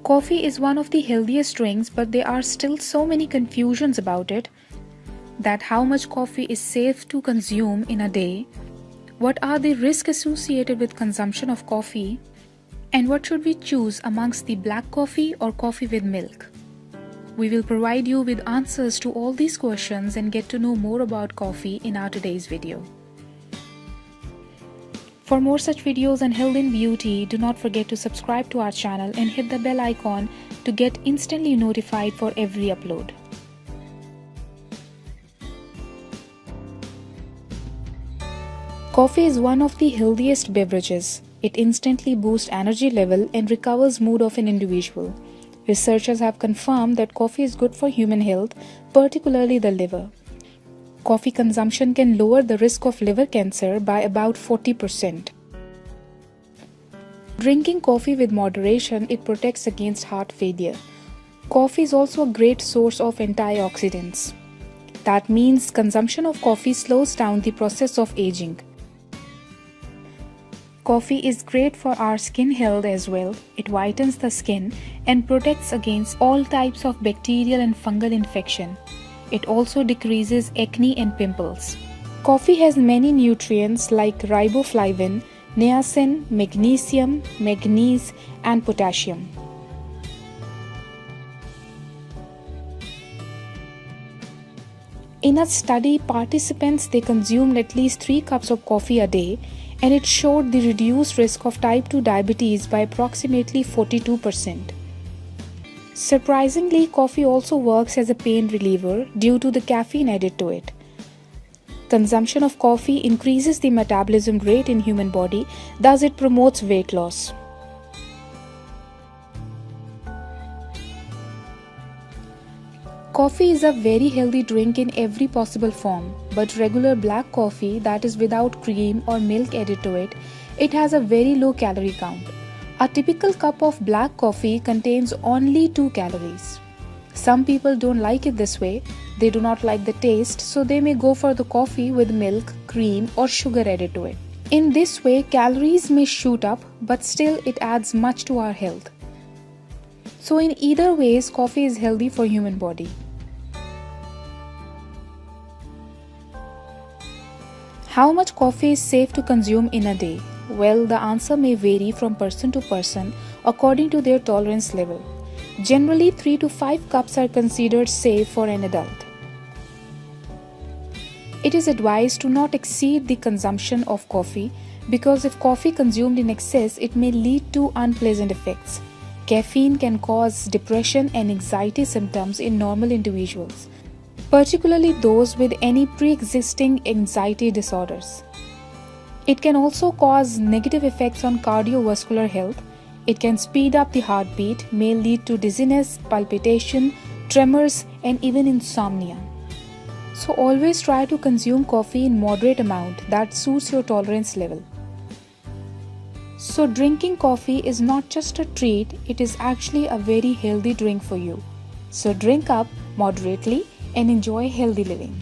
Coffee is one of the healthiest drinks, but there are still so many confusions about it. That how much coffee is safe to consume in a day, what are the risks associated with consumption of coffee, and what should we choose amongst the black coffee or coffee with milk. We will provide you with answers to all these questions and get to know more about coffee in our today's video. For more such videos on health and beauty, do not forget to subscribe to our channel and hit the bell icon to get instantly notified for every upload. Coffee is one of the healthiest beverages. It instantly boosts energy level and recovers mood of an individual. Researchers have confirmed that coffee is good for human health, particularly the liver. Coffee consumption can lower the risk of liver cancer by about 40%. Drinking coffee with moderation, it protects against heart failure. Coffee is also a great source of antioxidants. That means consumption of coffee slows down the process of aging. Coffee is great for our skin health as well. It whitens the skin and protects against all types of bacterial and fungal infection. It also decreases acne and pimples. Coffee has many nutrients like riboflavin, niacin, magnesium, manganese, and potassium. In a study, participants consumed at least 3 cups of coffee a day, and it showed the reduced risk of type 2 diabetes by approximately 42%. Surprisingly, coffee also works as a pain reliever due to the caffeine added to it. Consumption of coffee increases the metabolism rate in human body, thus it promotes weight loss. Coffee is a very healthy drink in every possible form, but regular black coffee, that is without cream or milk added to it, it has a very low calorie count. A typical cup of black coffee contains only 2 calories. Some people don't like it this way. They do not like the taste, so they may go for the coffee with milk, cream, or sugar added to it. In this way, calories may shoot up, but still it adds much to our health. So in either ways, coffee is healthy for human body. How much coffee is safe to consume in a day? Well, the answer may vary from person to person according to their tolerance level. Generally, 3 to 5 cups are considered safe for an adult. It is advised to not exceed the consumption of coffee because if coffee consumed in excess, it may lead to unpleasant effects. Caffeine can cause depression and anxiety symptoms in normal individuals, particularly those with any pre-existing anxiety disorders. It can also cause negative effects on cardiovascular health. It can speed up the heartbeat, may lead to dizziness, palpitation, tremors, and even insomnia. So always try to consume coffee in moderate amount that suits your tolerance level. So drinking coffee is not just a treat, it is actually a very healthy drink for you. So drink up moderately and enjoy healthy living.